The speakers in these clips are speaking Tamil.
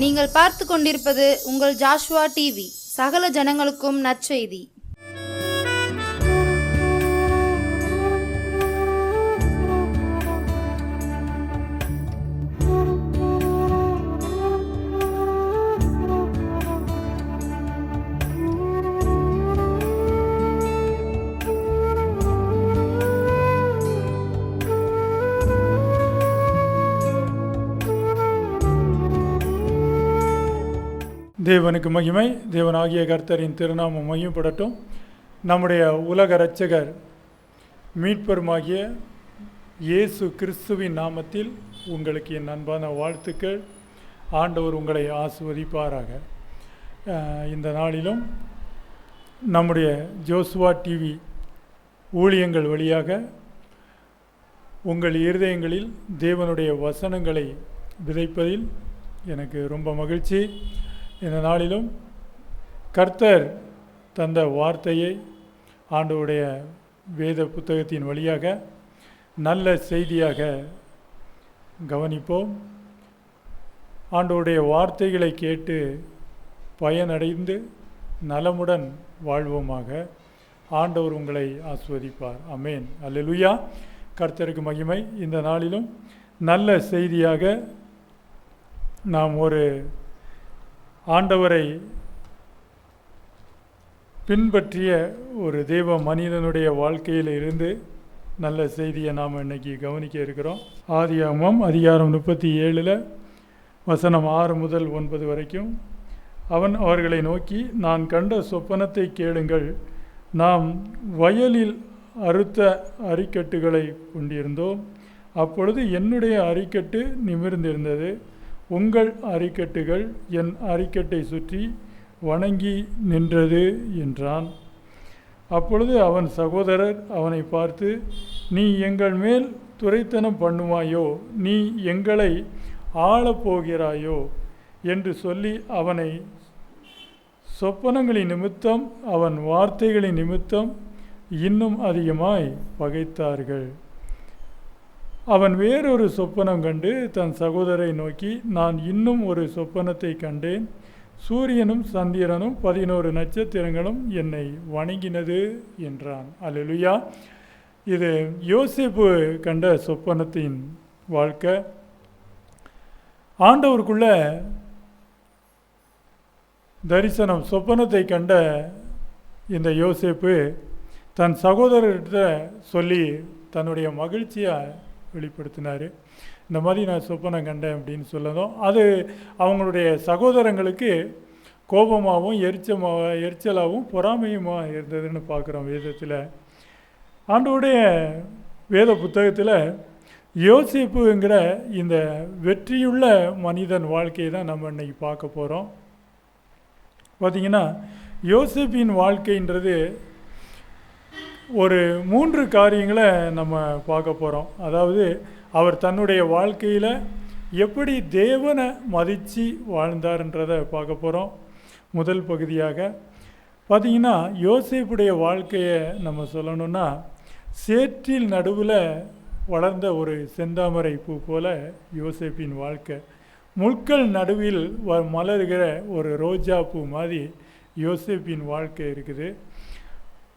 நீங்கள் பார்த்து கொண்டிருப்பது உங்கள் ஜாஷுவா டிவி. சகல ஜனங்களுக்கும் நற்செய்தி. தேவனுக்கு மகிமை. தேவனாகிய கர்த்தரின் திருநாமம் மகிமைப்படட்டும். நம்முடைய உலக இரட்சகர் மீட்பருமாகிய இயேசு கிறிஸ்துவின் நாமத்தில் உங்களுக்கு என் அன்பான வாழ்த்துக்கள். ஆண்டவர் உங்களை ஆசீர்வதிப்பாராக. இந்த நாளிலும் நம்முடைய ஜோசுவா டிவி ஊழியங்கள் வழியாக உங்கள் இருதயங்களில் தேவனுடைய வசனங்களை விதைப்பதில் எனக்கு ரொம்ப மகிழ்ச்சி. இந்த நாளிலும் கர்த்தர் தந்த வார்த்தையை ஆண்டவருடைய வேத புத்தகத்தின் வழியாக நல்ல செய்தியாக கவனிப்போம். ஆண்டவருடைய வார்த்தைகளை கேட்டு பயனடைந்து நலமுடன் வாழ்வோமாக. ஆண்டவர் உங்களை ஆசீர்வதிப்பார். ஆமென். அல்லேலூயா. கர்த்தருக்கு மகிமை. இந்த நாளிலும் நல்ல செய்தியாக நாம் ஒரு ஆண்டவரை பின்பற்றிய ஒரு தேவ மனிதனுடைய வாழ்க்கையில் இருந்து நல்ல செய்தியை நாம் இன்னைக்கு கவனிக்க இருக்கிறோம். ஆதியாகமம் அதிகாரம் 37 வசனம் 6 முதல் 9 வரைக்கும். அவன் அவர்களை நோக்கி, நான் கண்ட சொப்பனத்தை கேளுங்கள். நாம் வயலில் அறுத்த அரிக்கட்டுகளை கொண்டிருந்தோம். அப்பொழுது என்னுடைய அரிக்கட்டு நிமிர்ந்திருந்தது. உங்கள் அரிக்கட்டுகள் என் அரிக்கட்டை சுற்றி வணங்கி நின்றது என்றான். அப்பொழுது அவன் சகோதரர் அவனை பார்த்து, நீ எங்கள் மேல் துரைத்தனம் பண்ணுவாயோ, நீ எங்களை ஆளப்போகிறாயோ என்று சொல்லி அவனை சொப்பனங்களின் நிமித்தம் அவன் வார்த்தைகளின் நிமித்தம் இன்னும் அதிகமாய் பகைத்தார்கள். அவன் வேறொரு சொப்பனம் கண்டு தன் சகோதரை நோக்கி, நான் இன்னும் ஒரு சொப்பனத்தை கண்டேன். சூரியனும் சந்திரனும் 11 நட்சத்திரங்களும் என்னை வணங்கினது என்றான். அல்லேலூயா. இது யோசேப்பு கண்ட சொப்பனத்தின் வாழ்க்கை. ஆண்டவருக்குள்ள தரிசனம் சொப்பனத்தை கண்ட இந்த யோசேப்பு தன் சகோதரர்கிட்ட சொல்லி தன்னுடைய மகிழ்ச்சியை வெளிப்படுத்தினார். இந்த மாதிரி நான் சொப்பனம் கண்டேன் அப்படின்னு சொல்லணும். அது அவங்களுடைய சகோதரங்களுக்கு கோபமாகவும் எரிச்சலாகவும் பொறாமையுமாக இருந்ததுன்னு பார்க்குறோம் வேதத்தில். ஆண்டவருடைய வேத புத்தகத்தில் யோசேப்புங்கிற இந்த வெற்றியுள்ள மனிதன் வாழ்க்கையை தான் நம்ம இன்னைக்கு பார்க்க போகிறோம். பார்த்திங்கன்னா யோசேப்பின் வாழ்க்கைன்றது ஒரு 3 காரியங்களை நம்ம பார்க்க போகிறோம். அதாவது அவர் தன்னுடைய வாழ்க்கையில் எப்படி தேவனை மதித்து வாழ்ந்தார்ன்றதை பார்க்க போகிறோம். முதல் பகுதியாக பார்த்திங்கன்னா யோசேப்புடைய வாழ்க்கையை நம்ம சொல்லணும்னா, சேற்றில் நடுவில் வளர்ந்த ஒரு செந்தாமரை பூ போல யோசேப்பின் வாழ்க்கை. முட்கள் நடுவில் மலர்கிற ஒரு ரோஜா பூ மாதிரி யோசேப்பின் வாழ்க்கை இருக்குது.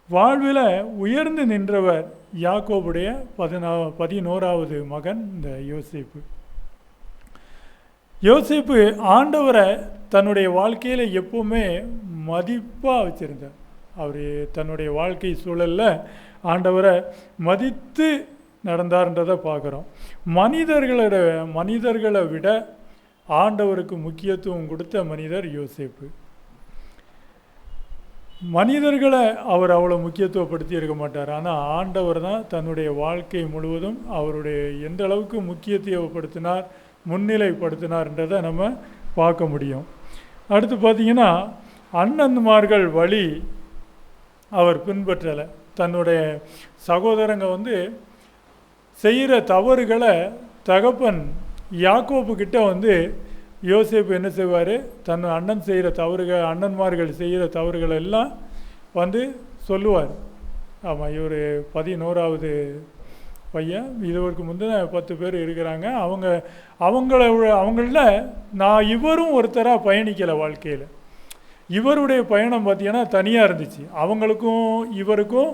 வாழ்வில் உயர்ந்து நின்றவர் யாக்கோபுடைய 11வது மகன் இந்த யோசேப்பு. யோசேப்பு ஆண்டவரை தன்னுடைய வாழ்க்கையில் எப்பவுமே மதிப்பாக வச்சுருந்தார். அவர் தன்னுடைய வாழ்க்கை சூழலில் ஆண்டவரை மதித்து நடந்தார்ன்றதை பார்க்குறோம். மனிதர்களை விட ஆண்டவருக்கு முக்கியத்துவம் கொடுத்த மனிதர் யோசேப்பு. மனிதர்களை அவர் அவ்வளோ முக்கியத்துவப்படுத்தி இருக்க மாட்டார். ஆனால் ஆண்டவர் தான் தன்னுடைய வாழ்க்கை முழுவதும் அவருடைய எந்த அளவுக்கு முக்கியத்துவப்படுத்தினார், முன்னிலைப்படுத்தினார்ன்றதை நம்ம பார்க்க முடியும். அடுத்து பார்த்திங்கன்னா, அண்ணன்மார்கள் வழி அவர் பின்பற்றலை. தன்னுடைய சகோதரங்க செய்கிற தவறுகளை தகப்பன் யாக்கோபுக்கிட்ட யோசேப்பு என்ன செய்வார், தன் அண்ணன்மார்கள் செய்கிற தவறுகள் எல்லாம் சொல்லுவார். ஆமாம், இவர் 11வது பையன். இதற்கு முந்தின 10 பேர் இருக்கிறாங்க. அவங்கள நான் இவரும் ஒருத்தராக பயணிக்கலை வாழ்க்கையில். இவருடைய பயணம் பார்த்தீங்கன்னா தனியாக இருந்துச்சு. அவங்களுக்கும் இவருக்கும்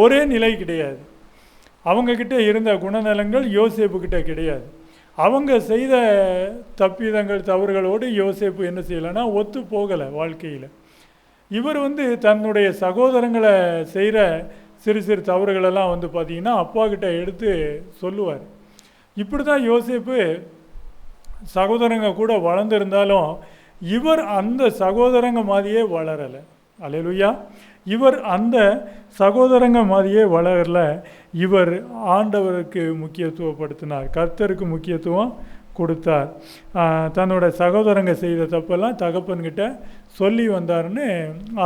ஒரே நிலை கிடையாது. அவங்கக்கிட்ட இருந்த குணநலங்கள் யோசேப்புக்கிட்ட கிடையாது. அவங்க செய்த தப்பிதங்கள் தவறுகளோடு யோசேப்பு என்ன செய்யலைன்னா ஒத்து போகலை வாழ்க்கையில். இவர் தன்னுடைய சகோதரங்களை செய்கிற சிறு சிறு தவறுகளெல்லாம் பார்த்திங்கன்னா அப்பா கிட்ட எடுத்து சொல்லுவார். இப்படி தான் யோசேப்பு சகோதரங்க கூட வளர்ந்துருந்தாலும் இவர் அந்த சகோதரங்க மாதிரியே வளரலை. அல்லேலூயா. இவர் அந்த சகோதரங்க மாதிரியே வளரல. இவர் ஆண்டவருக்கு முக்கியத்துவப்படுத்தினார், கர்த்தருக்கு முக்கியத்துவம் கொடுத்தார். தன்னோட சகோதரங்க செய்த தப்பெல்லாம் தகப்பன்கிட்ட சொல்லி வந்தார்னு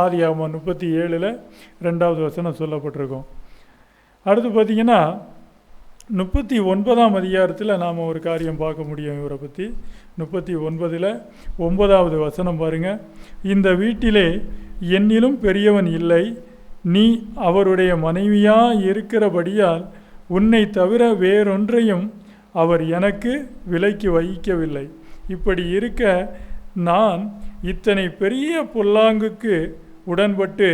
ஆதியாகமம் 37 2வது வசனம் சொல்லப்பட்டிருக்கோம். அடுத்து பார்த்திங்கன்னா 39ஆம் அதிகாரத்தில் நாம் ஒரு காரியம் பார்க்க முடியும் இவரை பற்றி. 39 9வது வசனம் பாருங்கள். இந்த வீட்டிலே என்னிலும் பெரியவன் இல்லை, நீ அவருடைய மனைவியாக இருக்கிறபடியால் உன்னை தவிர வேறொன்றையும் அவர் எனக்கு விலைக்கு வைக்கவில்லை. இப்படி இருக்க நான் இத்தனை பெரிய பொல்லாங்குக்கு உடன்பட்டு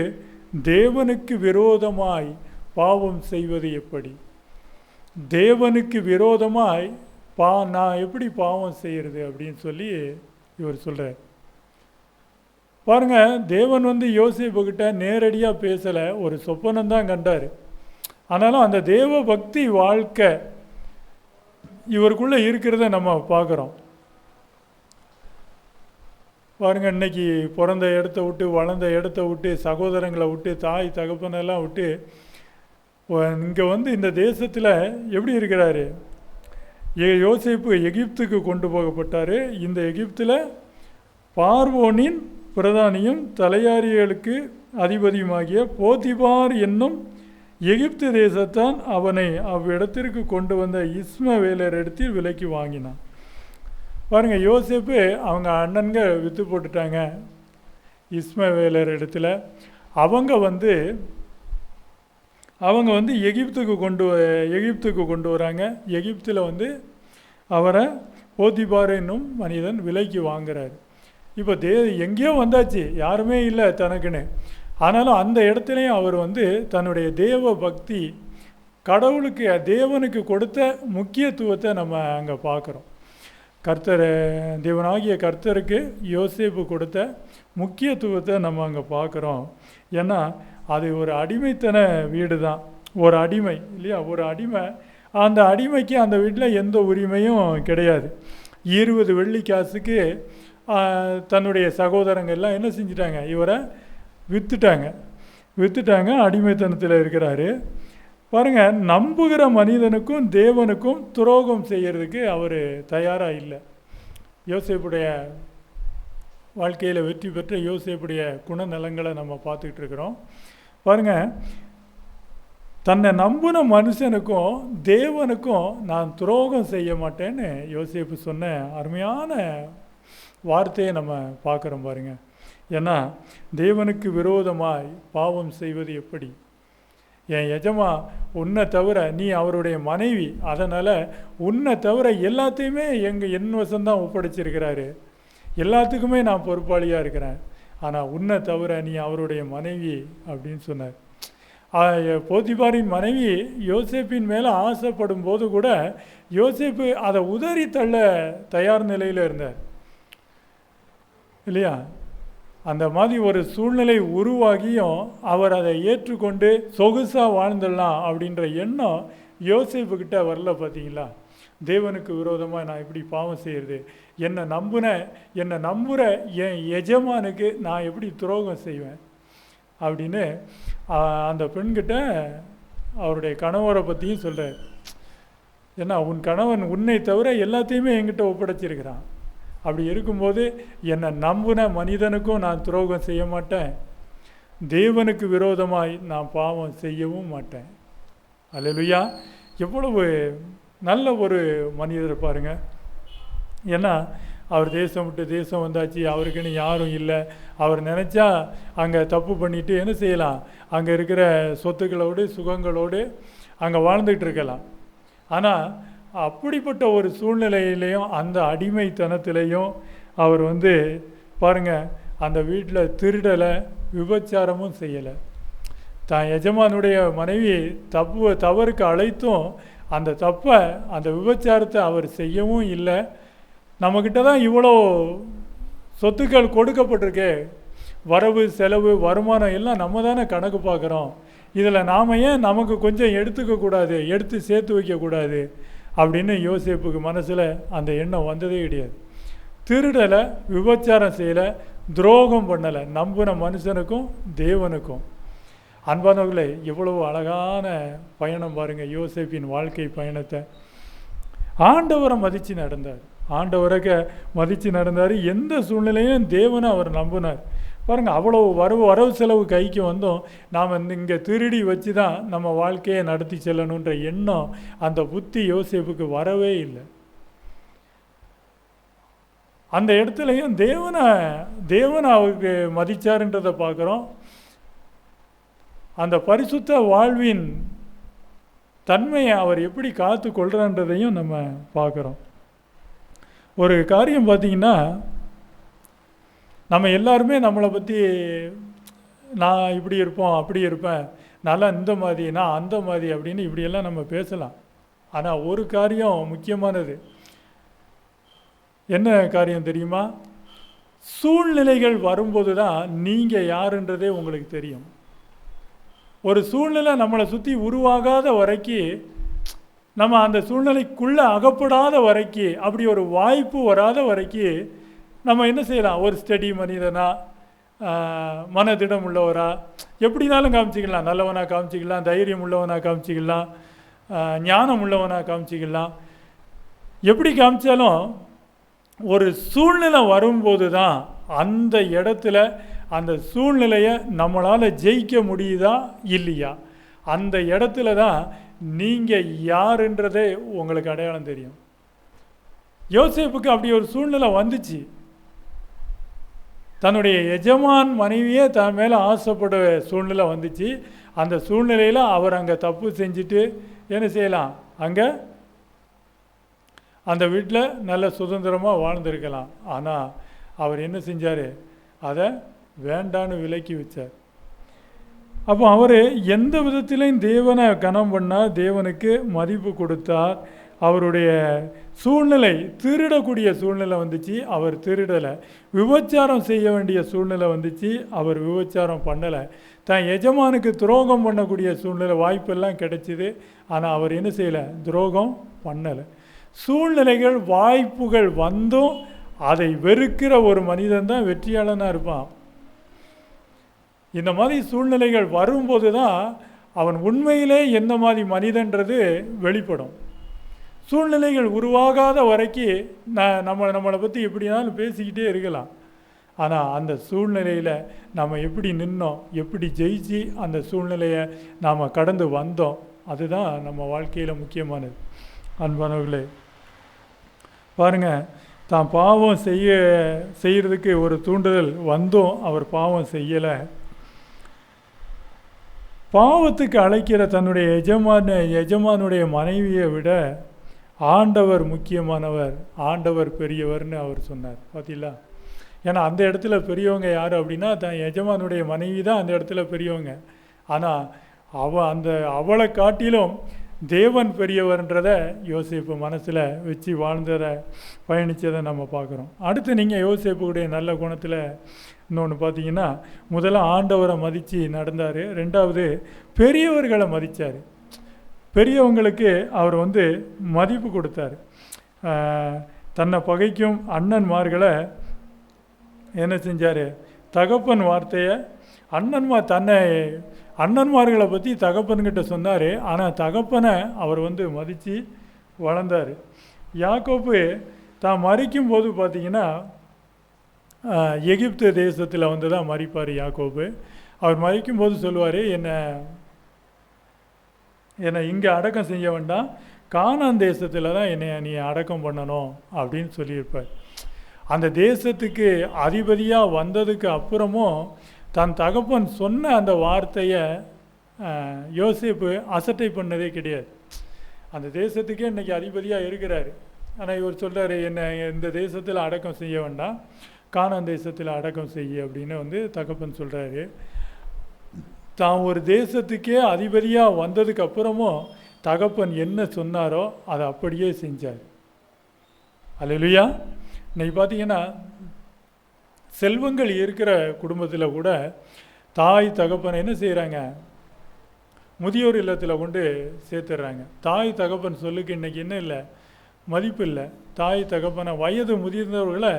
தேவனுக்கு விரோதமாய் பாவம் செய்வது எப்படி? தேவனுக்கு விரோதமாய் நான் எப்படி பாவம் செய்கிறது அப்படின்னு சொல்லி இவர் சொல்கிறார். பாருங்கள், தேவன் யோசேப்புக்கிட்ட நேரடியாக பேசலை, ஒரு சொப்பனம்தான் கண்டார். ஆனாலும் அந்த தேவ பக்தி வாழ்க்கை இவருக்குள்ளே இருக்கிறத நம்ம பார்க்குறோம். பாருங்கள், இன்றைக்கி பிறந்த இடத்த விட்டு வளர்ந்த இடத்த விட்டு சகோதரங்களை விட்டு தாய் தகப்பனெல்லாம் விட்டு இங்கே இந்த தேசத்தில் எப்படி இருக்கிறாரு? யோசேப்பு எகிப்துக்கு கொண்டு போகப்பட்டார். இந்த எகிப்தில் பார்வோனின் பிரதானியும் தலையாரிகளுக்கு அதிபதியுமாகிய போத்திபார் என்னும் எகிப்து தேசத்தான் அவனை அவ்விடத்திற்கு கொண்டு வந்த இஸ்மவேலர் இடத்தில் விலைக்கு வாங்கினான். பாருங்கள், யோசேப்பு அவங்க அண்ணன்க விற்று போட்டுட்டாங்க இஸ்மவேலர் இடத்துல. அவங்க எகிப்துக்கு கொண்டு வராங்க. எகிப்தில் அவரை போத்திபார் என்னும் மனிதன் விலைக்கு வாங்குறாரு. இப்போ எங்கேயோ வந்தாச்சு, யாருமே இல்லை தனக்குன்னு. ஆனாலும் அந்த இடத்துலையும் அவர் தன்னுடைய தேவ பக்தி, கடவுளுக்கு தேவனுக்கு கொடுத்த முக்கியத்துவத்தை நம்ம அங்கே பார்க்குறோம். தேவனாகிய கர்த்தருக்கு யோசேப்பு கொடுத்த முக்கியத்துவத்தை நம்ம அங்கே பார்க்குறோம். ஏன்னா அது ஒரு அடிமைத்தன வீடு தான். ஒரு அடிமை இல்லையா? ஒரு அடிமை. அந்த அடிமைக்கு அந்த வீட்டில் எந்த உரிமையும் கிடையாது. 20 வெள்ளி காசுக்கு தன்னுடைய சகோதரங்கள்லாம் என்ன செஞ்சிட்டாங்க? இவரை விற்றுட்டாங்க. அடிமைத்தனத்தில் இருக்கிறாரு. பாருங்கள், நம்புகிற மனிதனுக்கும் தேவனுக்கும் துரோகம் செய்கிறதுக்கு அவர் தயாராக இல்லை. யோசேப்புடைய வாழ்க்கையில் வெற்றி பெற்ற யோசேப்புடைய குணநலங்களை நம்ம பார்த்துக்கிட்டு இருக்கிறோம். பாருங்கள், தன்னை நம்பின மனுஷனுக்கும் தேவனுக்கும் நான் துரோகம் செய்ய மாட்டேன்னு யோசேப்பு சொன்ன அருமையான வார்த்தையை நம்ம பார்க்குறோம். பாருங்கள், ஏன்னா தேவனுக்கு விரோதமாய் பாவம் செய்வது எப்படி? என் எஜமா உன்னை தவிர, நீ அவருடைய மனைவி, அதனால் உன்னை தவிர எல்லாத்தையுமே என் வசம்தான் ஒப்படைச்சிருக்கிறாரு, எல்லாத்துக்குமே நான் பொறுப்பாளியாக இருக்கிறேன், ஆனால் உன்னை தவிர நீ அவருடைய மனைவி அப்படின்னு சொன்னார். போத்திபாரின் மனைவி யோசேப்பின் மேலே ஆசைப்படும் போது கூட யோசேப்பு அதை உதறி தள்ள தயார் நிலையில் இருந்தார் இல்லையா? அந்த மாதிரி ஒரு சூழ்நிலை உருவாகியும் அவர் அதை ஏற்றுக்கொண்டு சொகுசாக வாழ்ந்துடலாம் அப்படின்ற எண்ணம் யோசேப்புக்கிட்ட வரல. பார்த்தீங்களா? தேவனுக்கு விரோதமாக நான் எப்படி பாவம் செய்கிறது? என்னை நம்புகிற என் எஜமானுக்கு நான் எப்படி துரோகம் செய்வேன் அப்படின்னு அந்த பெண்கிட்ட அவருடைய கணவரை பற்றியும் சொல்கிறார். ஏன்னா உன் கணவன் உன்னை தவிர எல்லாத்தையுமே என்கிட்ட ஒப்படைச்சிருக்கிறான். அப்படி இருக்கும்போது என்னை நம்பின மனிதனுக்கும் நான் துரோகம் செய்ய மாட்டேன், தேவனுக்கு விரோதமாய் நான் பாவம் செய்யவும் மாட்டேன். அல்லேலூயா! எவ்வளவு நல்ல ஒரு மனிதர் பாருங்க. ஏன்னா அவர் தேசம் விட்டு தேசம் வந்தாச்சு, அவருக்குன்னு யாரும் இல்லை. அவர் நினச்சா அங்கே தப்பு பண்ணிவிட்டு என்ன செய்யலாம்? அங்கே இருக்கிற சொத்துக்களோடு சுகங்களோடு அங்கே வாழ்ந்துட்டு இருக்கலாம். ஆனால் அப்படிப்பட்ட ஒரு சூழ்நிலையிலையும் அந்த அடிமைத்தனத்திலையும் அவர் பாருங்கள், அந்த வீட்டில் திருடலை, விபச்சாரமும் செய்யலை. தான் எஜமானுடைய மனைவி தவறுக்கு அழைத்தும் அந்த தப்பை, அந்த விபச்சாரத்தை அவர் செய்யவும் இல்லை. நம்மக்கிட்ட தான் இவ்வளோ சொத்துக்கள் கொடுக்கப்பட்டிருக்கே, வரவு செலவு வருமானம் எல்லாம் நம்ம தானே கணக்கு பார்க்குறோம், இதில் நாம் ஏன் நமக்கு கொஞ்சம் எடுத்துக்கக்கூடாது, எடுத்து சேர்த்து வைக்கக்கூடாது அப்படின்னு யோசேப்புக்கு மனசில் அந்த எண்ணம் வந்ததே கிடையாது. திருடலை, விபச்சாரம் செய்யலை, துரோகம் பண்ணலை, நம்பின மனுஷனுக்கும் தேவனுக்கும். அன்பானவர்களே, எவ்வளவு அழகான பயணம் பாருங்கள், யோசேப்பின் வாழ்க்கை பயணத்தை. ஆண்டவரை மதித்து நடந்தார், ஆண்டவரை மதித்து நடந்தார். எந்த சூழ்நிலையும் தேவனை அவர் நம்பினார். பாருங்கள், அவ்வளோ வரவு செலவு கைக்கு வந்தோம், நாம் இங்கே திருடி வச்சு தான் நம்ம வாழ்க்கையை நடத்தி செல்லணுன்ற எண்ணம், அந்த புத்தி யோசேப்புக்கு வரவே இல்லை. அந்த இடத்துலையும் தேவனை அவருக்கு மதித்தாருன்றதை பார்க்குறோம். அந்த பரிசுத்த வாழ்வின் தன்மையை அவர் எப்படி காத்து கொள்கிறான்றதையும் நம்ம பார்க்குறோம். ஒரு காரியம் பார்த்திங்கன்னா, நம்ம எல்லாருமே நம்மளை பற்றி நான் இப்படி இருப்போம், அப்படி இருப்பேன், நல்லா இந்த மாதிரி, நான் அந்த மாதிரி அப்படின்னு இப்படியெல்லாம் நம்ம பேசலாம். ஆனால் ஒரு காரியம் முக்கியமானது. என்ன காரியம் தெரியுமா? சூழ்நிலைகள் வரும்போது தான் நீங்கள் யாருன்றதே உங்களுக்கு தெரியும். ஒரு சூழ்நிலை நம்மளை சுற்றி உருவாகாத வரைக்கும், நம்ம அந்த சூழ்நிலைக்குள்ளே அகப்படாத வரைக்கும், அப்படி ஒரு வாய்ப்பு வராத வரைக்கும் நம்ம என்ன செய்யலாம்? ஒரு ஸ்டடி மனிதனா, மனதிடம் உள்ளவரா, எப்படினாலும் காமிச்சிக்கலாம். நல்லவனாக காமிச்சிக்கலாம், தைரியம் உள்ளவனாக காமிச்சிக்கலாம், ஞானம் உள்ளவனாக காமிச்சிக்கலாம். எப்படி காமிச்சாலும் ஒரு சூழ்நிலை வரும்போது தான் அந்த இடத்துல அந்த சூழ்நிலையை நம்மளால் ஜெயிக்க முடியுதா இல்லையா, அந்த இடத்துல தான் நீங்கள் யாருன்றதே உங்களுக்கு அடையாளம் தெரியும். யோசேப்புக்கு அப்படி ஒரு சூழ்நிலை வந்துச்சு. தன்னுடைய எஜமான் மனைவியே தன் மேலே ஆசைப்பட சூழ்நிலை வந்துச்சு. அந்த சூழ்நிலையில் அவர் அங்கே தப்பு செஞ்சுட்டு என்ன செய்யலாம்? அங்கே அந்த வீட்டில் நல்ல சுதந்திரமாக வாழ்ந்திருக்கலாம். ஆனால் அவர் என்ன செஞ்சார்? அதை வேண்டான்னு விலக்கி வச்சார். அப்போ அவர் எந்த விதத்திலையும் தேவனை கனம் பண்ணார், தேவனுக்கு மதிப்பு கொடுத்தார். அவருடைய சூழ்நிலை, திருடக்கூடிய சூழ்நிலை வந்துச்சு, அவர் திருடலை. விபச்சாரம் செய்ய வேண்டிய சூழ்நிலை வந்துச்சு, அவர் விபச்சாரம் பண்ணலை. தான் எஜமானுக்கு துரோகம் பண்ணக்கூடிய சூழ்நிலை வாய்ப்பெல்லாம் கிடைச்சிது, ஆனால் அவர் என்ன செய்யலை? துரோகம் பண்ணலை. சூழ்நிலைகள், வாய்ப்புகள் வந்தும் அதை வெறுக்கிற ஒரு மனிதன் தான் வெற்றியாளனாக இருப்பான். இந்த மாதிரி சூழ்நிலைகள் வரும்போது தான் அவன் உண்மையிலே எந்த மாதிரி மனிதன்றது வெளிப்படும். சூழ்நிலைகள் உருவாகாத வரைக்கும் நம்மளை பற்றி எப்படினாலும் பேசிக்கிட்டே இருக்கலாம். ஆனால் அந்த சூழ்நிலையில் நம்ம எப்படி நின்னோம், எப்படி ஜெயிச்சு அந்த சூழ்நிலையை நாம் கடந்து வந்தோம், அதுதான் நம்ம வாழ்க்கையில் முக்கியமானது. அன்பானவர்களே, பாருங்கள், தான் பாவம் செய்கிறதுக்கு ஒரு தூண்டுதல் வந்தும் அவர் பாவம் செய்யலை. பாவத்துக்கு அழைக்கிற தன்னுடைய எஜமானுடைய மனைவியை விட ஆண்டவர் முக்கியமானவர், ஆண்டவர் பெரியவர்னு அவர் சொன்னார். பார்த்தீங்களா? ஏன்னா அந்த இடத்துல பெரியவங்க யார் அப்படின்னா தான் எஜமானுடைய மனைவி தான் அந்த இடத்துல பெரியவங்க. ஆனால் அவளை காட்டிலும் தேவன் பெரியவர்ன்றதை யோசேப்பு மனசில் வச்சு வாழ்ந்ததை, பயணித்ததை நம்ம பார்க்குறோம். அடுத்து நீங்கள் யோசேப்புடைய நல்ல குணத்தில் இன்னொன்று பார்த்தீங்கன்னா, முதல்ல ஆண்டவரை மதித்து நடந்தார். ரெண்டாவது, பெரியவர்களை மதித்தார். பெரியவங்களுக்கு அவர் மதிப்பு கொடுத்தார். தன்னை பகைக்கும் அண்ணன்மார்களை என்ன செஞ்சார்? தகப்பன் வார்த்தையை அண்ணன்மார்களை பற்றி தகப்பன்கிட்ட சொன்னார். ஆனால் தகப்பனை அவர் மதித்து வளர்ந்தார். யாக்கோப்பு தான் மறிக்கும் போது பார்த்தீங்கன்னா, எகிப்து தேசத்தில் தான் மறிப்பார் யாக்கோப்பு. அவர் மறிக்கும்போது சொல்லுவார், என்னை இங்கே அடக்கம் செய்ய வேண்டாம், கானான் தேசத்தில் தான் என்னை நீ அடக்கம் பண்ணணும் அப்படின்னு சொல்லியிருப்பார். அந்த தேசத்துக்கு அதிபதியாக வந்ததுக்கு அப்புறமும் தன் தகப்பன் சொன்ன அந்த வார்த்தையை யோசேப்பு அசட்டை பண்ணதே கிடையாது. அந்த தேசத்துக்கே இன்றைக்கி அதிபதியாக இருக்கிறாரு. ஆனால் இவர் சொல்கிறாரு, என்னை இந்த தேசத்தில் அடக்கம் செய்ய வேண்டாம், கானான் தேசத்தில் அடக்கம் செய்ய அப்படின்னு வந்து தகப்பன் சொல்கிறாரு. தான் ஒரு தேசத்துக்கே அதிபதியாக வந்ததுக்கு அப்புறமும் தகப்பன் என்ன சொன்னாரோ அதை அப்படியே செஞ்சார். அல்லேலூயா. இன்னைக்கு பார்த்தீங்கன்னா செல்வங்கள் இருக்கிற குடும்பத்தில் கூட தாய் தகப்பன் என்ன செய்கிறாங்க, முதியோர் இல்லத்தில் கொண்டு சேர்த்துடுறாங்க. தாய் தகப்பன் சொல்லுக்கு இன்றைக்கி என்ன இல்லை, மதிப்பு இல்லை. தாய் தகப்பனை வயது முதிர்ந்தவர்களை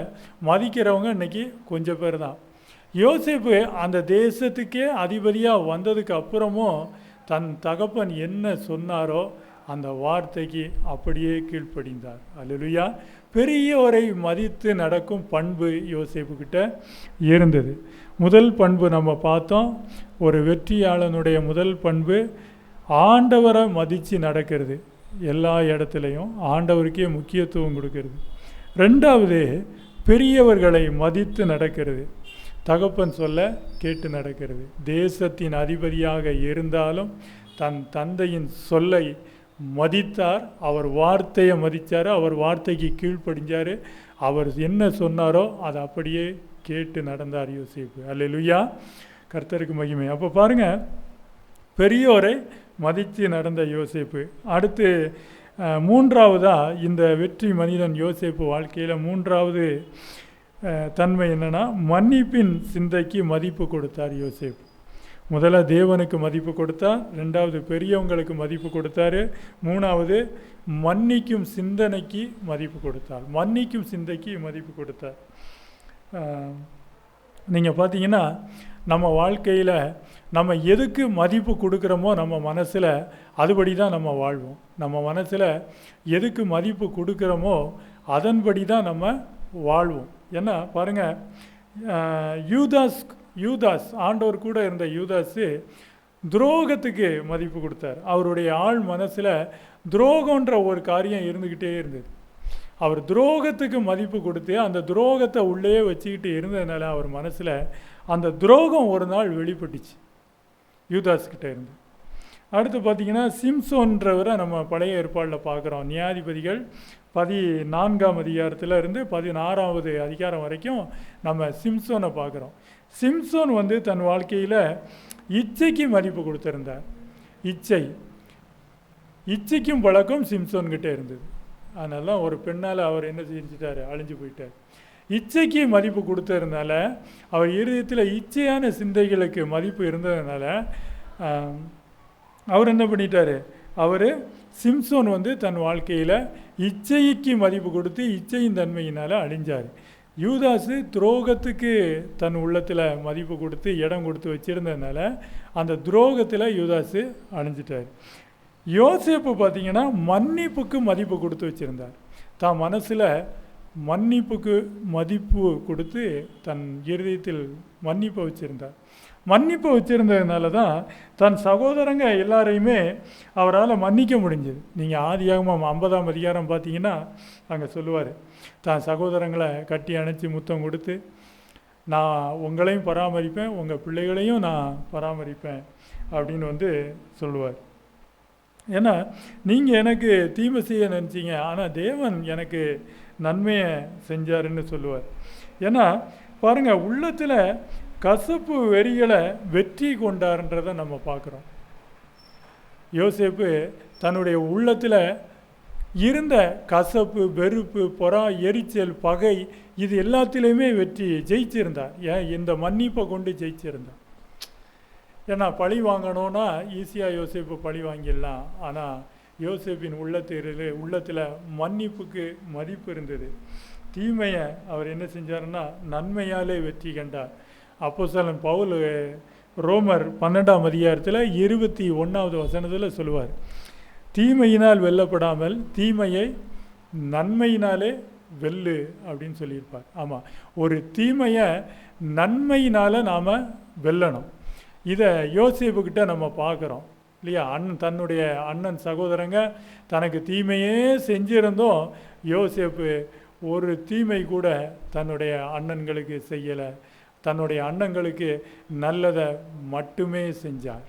மதிக்கிறவங்க இன்றைக்கி கொஞ்சம் பேர் தான். யோசேப்பு அந்த தேசத்துக்கே அதிபதியாக வந்ததுக்கு அப்புறமும் தன் தகப்பன் என்ன சொன்னாரோ அந்த வார்த்தைக்கு அப்படியே கீழ்ப்படிந்தார். அல்லேலூயா. பெரியவரை மதித்து நடக்கும் பண்பு யோசேப்புக்கிட்ட இருந்தது. முதல் பண்பு நம்ம பார்த்தோம், ஒரு வெற்றியாளனுடைய முதல் பண்பு ஆண்டவரை மதித்து நடக்கிறது. எல்லா இடத்துலையும் ஆண்டவருக்கே முக்கியத்துவம் கொடுக்கறது. ரெண்டாவது, பெரியவர்களை மதித்து நடக்கிறது. தகப்பன் சொல்ல கேட்டு நடக்கிறது. தேசத்தின் அதிபதியாக இருந்தாலும் தன் தந்தையின் சொல்லை மதித்தார். அவர் வார்த்தையை மதித்தார், அவர் வார்த்தைக்கு கீழ்ப்படிஞ்சார். அவர் என்ன சொன்னாரோ அதை அப்படியே கேட்டு நடந்தார் யோசேப்பு. அல்லேலூயா. கர்த்தருக்கு மகிமை. அப்போ பாருங்கள், பெரியோரை மதித்து நடந்த யோசேப்பு. அடுத்து மூன்றாவதாக இந்த வெற்றி மனிதன் யோசேப்பு வாழ்க்கையில் மூன்றாவது தன்மை என்னென்னா, மன்னிப்பின் சிந்தைக்கு மதிப்பு கொடுத்தார் யோசேப்பு. முதல்ல தேவனுக்கு மதிப்பு கொடுத்தார், ரெண்டாவது பெரியவங்களுக்கு மதிப்பு கொடுத்தாரு, மூணாவது மன்னிக்கும் சிந்தனைக்கு மதிப்பு கொடுத்தார். மன்னிக்கும் சிந்தைக்கு மதிப்பு கொடுத்தார். நீங்கள் பார்த்தீங்கன்னா நம்ம வாழ்க்கையில் நம்ம எதுக்கு மதிப்பு கொடுக்குறோமோ நம்ம மனசில் அதுபடி தான் நம்ம வாழ்வோம். நம்ம மனசில் எதுக்கு மதிப்பு கொடுக்குறோமோ அதன்படி தான் நம்ம வாழ்வோம். ஏன்னா பாருங்கள், யூதாஸ் ஆண்டவர் கூட இருந்த யூதாஸு துரோகத்துக்கு மதிப்பு கொடுத்தார். அவருடைய ஆள் மனசில் துரோகன்ற ஒரு காரியம் இருந்துக்கிட்டே இருந்தது. அவர் துரோகத்துக்கு மதிப்பு கொடுத்து அந்த துரோகத்தை உள்ளே வச்சுக்கிட்டு இருந்ததுனால அவர் மனசில் அந்த துரோகம் ஒரு நாள் வெளிப்பட்டுச்சு யூதாஸ்கிட்ட இருந்து. அடுத்து பார்த்திங்கன்னா சிம்சோன்றவரை நம்ம பழைய ஏற்பாடில் பார்க்குறோம். நியாயாதிபதிகள் 14ஆம் அதிகாரத்தில் இருந்து 16ஆவது அதிகாரம் வரைக்கும் நம்ம சிம்சோனை பார்க்குறோம். சிம்சோன் வந்து தன் வாழ்க்கையில் இச்சைக்கு மதிப்பு கொடுத்துருந்தார். இச்சைக்கும் பழக்கம் சிம்சோன்கிட்ட இருந்தது. அதனால ஒரு பெண்ணால் அவர் என்ன செஞ்சிட்டார், அழிஞ்சு போயிட்டார். இச்சைக்கு மதிப்பு கொடுத்ததுனால, அவர் இருதயத்தில் இச்சையான சிந்தைகளுக்கு மதிப்பு இருந்ததுனால அவர் என்ன பண்ணிட்டார், அவர் சிம்சோன் வந்து தன் வாழ்க்கையில் இச்சைக்கு மதிப்பு கொடுத்து இச்சையின் தன்மையினால் அழிஞ்சார். யூதாஸு துரோகத்துக்கு தன் உள்ளத்தில் மதிப்பு கொடுத்து இடம் கொடுத்து வச்சுருந்ததுனால அந்த துரோகத்தில் யூதாஸு அழிஞ்சிட்டார். யோசேப்பு பார்த்திங்கன்னா மன்னிப்புக்கு மதிப்பு கொடுத்து வச்சுருந்தார். தான் மனசில் மன்னிப்புக்கு மதிப்பு கொடுத்து தன் இருதயத்தில் மன்னிப்பை வச்சுருந்தார். மன்னிப்பை வச்சுருந்ததுனால தான் தன் சகோதரங்க எல்லாரையுமே அவரால் மன்னிக்க முடிஞ்சது. நீங்கள் ஆதியாகமம் 50ஆம் அதிகாரம் பார்த்தீங்கன்னா அங்கே சொல்லுவார், தான் சகோதரங்களை கட்டி அணைச்சி முத்தம் கொடுத்து, நான் உங்களையும் பராமரிப்பேன், உங்கள் பிள்ளைகளையும் நான் பராமரிப்பேன் அப்படின்னு வந்து சொல்லுவார். ஏன்னா நீங்கள் எனக்கு தீமை செய்ய நினச்சிங்க, ஆனால் தேவன் எனக்கு நன்மையை செஞ்சாருன்னு சொல்லுவார். ஏன்னா பாருங்கள், உள்ளத்தில் கசப்பு வெறிகளை வெற்றி கொண்டார்ன்றதை நம்ம பார்க்குறோம். யோசேப்பு தன்னுடைய உள்ளத்தில் இருந்த கசப்பு, வெறுப்பு, பொறா, எரிச்சல், பகை இது எல்லாத்திலையுமே வெற்றி ஜெயிச்சிருந்தார். ஏன் இந்த மன்னிப்பை கொண்டு ஜெயிச்சிருந்தார். ஏன்னா பழி வாங்கணும்னா ஈஸியாக யோசேப்பு பழி வாங்கிடலாம். ஆனால் யோசேப்பின் உள்ளத்தில் மன்னிப்புக்கு மதிப்பு இருந்தது. தீமையை அவர் என்ன செஞ்சாருன்னா நன்மையாலே வெற்றி கண்டார். அப்போஸ்தலன் பவுல் ரோமர் 12ஆம் அதிகாரத்தில் 21ஆவது வசனத்தில் சொல்லுவார், தீமையினால் வெல்லப்படாமல் தீமையை நன்மையினாலே வெல்லு அப்படின்னு சொல்லியிருப்பார். ஆமாம், ஒரு தீமையை நன்மையினால் நாம் வெல்லணும். இதை யோசேப்புக்கிட்ட நம்ம பார்க்குறோம் இல்லையா? தன்னுடைய அண்ணன் சகோதரங்க தனக்கு தீமையே செஞ்சிருந்தோம், யோசேப்பு ஒரு தீமை கூட தன்னுடைய அண்ணன்களுக்கு செய்யலை. தன்னுடைய அண்ணங்களுக்கு நல்லதை மட்டுமே செஞ்சார்.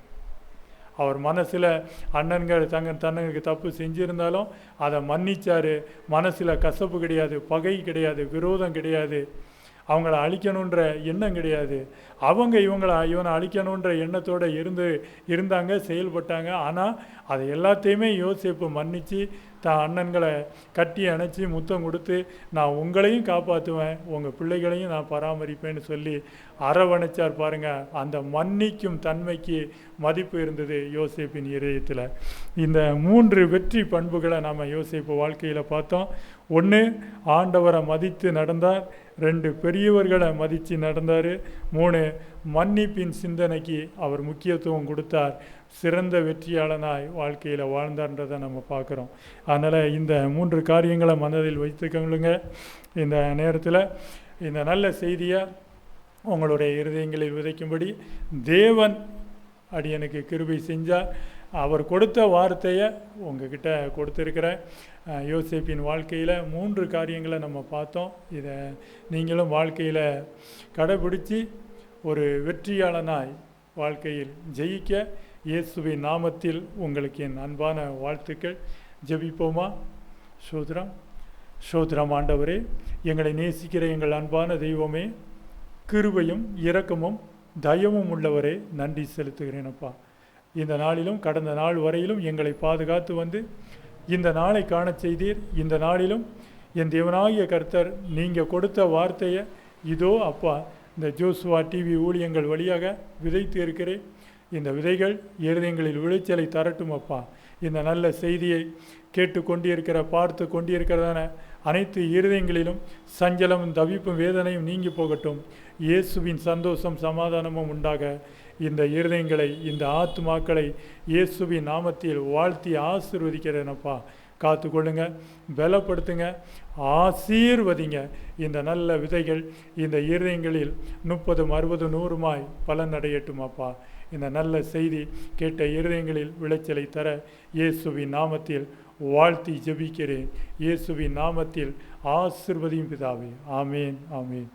அவர் மனசில் அண்ணன்கள் தன்னனுக்கு தப்பு செஞ்சுருந்தாலும் அதை மன்னிச்சார். மனசில் கசப்பு கிடையாது, பகை கிடையாது, விரோதம் கிடையாது, அவங்கள அழிக்கணுன்ற எண்ணம் கிடையாது. அவங்க இவனை அழிக்கணுன்ற எண்ணத்தோடு இருந்தாங்க, செயல்பட்டாங்க. ஆனால் அதை எல்லாத்தையுமே யோசேப்பு மன்னித்து தான் அண்ணன்களை கட்டி அணைச்சி முத்தம் கொடுத்து, நான் உங்களையும் காப்பாற்றுவேன், உங்கள் பிள்ளைகளையும் நான் பராமரிப்பேன்னு சொல்லி அரவணைச்சார். பாருங்கள், அந்த மன்னிக்கும் தன்மைக்கு மதிப்பு இருந்தது யோசேப்பின் இதயத்தில். இந்த 3 வெற்றி பண்புகளை நம்ம யோசேப்பு வாழ்க்கையில் பார்த்தோம். 1, ஆண்டவரை மதித்து நடந்தார். 2, பெரியவர்களை மதித்து நடந்தார். 3, மன்னிப்பின் சிந்தனைக்கு அவர் முக்கியத்துவம் கொடுத்தார். சிறந்த வெற்றியாளனாய் வாழ்க்கையில் வாழ்ந்தார்ன்றதை நம்ம பார்க்குறோம். அதனால் இந்த 3 காரியங்களை மனதில் வைத்துக்கொள்ளுங்க. இந்த நேரத்தில் இந்த நல்ல செய்தியை உங்களுடைய இருதயங்களில் விதைக்கும்படி தேவன் அடியனுக்கு கிருபை செஞ்சார். அவர் கொடுத்த வார்த்தையை உங்ககிட்ட கொடுத்துருக்கிறேன். யோசேப்பின் வாழ்க்கையில் 3 காரியங்களை நம்ம பார்த்தோம். இதை நீங்களும் வாழ்க்கையில் கடைபிடிச்சி ஒரு வெற்றியாளனாய் வாழ்க்கையில் ஜெயிக்க இயேசுவின் நாமத்தில் உங்களுக்கு என் அன்பான வாழ்த்துக்கள். ஜெபிப்போமா? ஸ்தோத்திரம் ஆண்டவரே, எங்களை நேசிக்கிற எங்கள் அன்பான தெய்வமே, கிருபையும் இரக்கமும் தயவும் உள்ளவரே, நன்றி செலுத்துகிறேனப்பா. இந்த நாளிலும் கடந்த நாள் வரையிலும் எங்களை பாதுகாத்து வந்து இந்த நாளை காண செய்தீர். இந்த நாளிலும் என் தேவனாகிய கர்த்தர் நீங்கள் கொடுத்த வார்த்தையை இதோ அப்பா இந்த ஜோசுவா டிவி ஊழியங்கள் வழியாக விதைத்து இருக்கிறேன். இந்த விதைகள் இருதயங்களில் விளைச்சலை தரட்டும் அப்பா. இந்த நல்ல செய்தியை கேட்டு கொண்டிருக்கிற பார்த்து கொண்டிருக்கிறதான அனைத்து இருதயங்களிலும் சஞ்சலமும் தவிப்பும் வேதனையும் நீங்கி போகட்டும். இயேசுவின் சந்தோஷம் சமாதானமும் உண்டாக இந்த இருதயங்களை, இந்த ஆத்துமாக்களை இயேசுவின் நாமத்தில் வாழ்த்தி ஆசீர்வதிக்கிறேனப்பா. காத்து கொள்ளுங்க, பலப்படுத்துங்க, ஆசீர்வதிங்க. இந்த நல்ல விதைகள் இந்த இருதயங்களில் 30, 60, 100 பலன் அடையட்டும் அப்பா. இந்த நல்ல செய்தி கேட்ட இருதயங்களில் விளைச்சலை தர இயேசுவின் நாமத்தில் வாழ்த்தி ஜெபிக்கிறேன். இயேசுவின் நாமத்தில் ஆசீர்வதியும் பிதாவே. ஆமேன், ஆமேன்.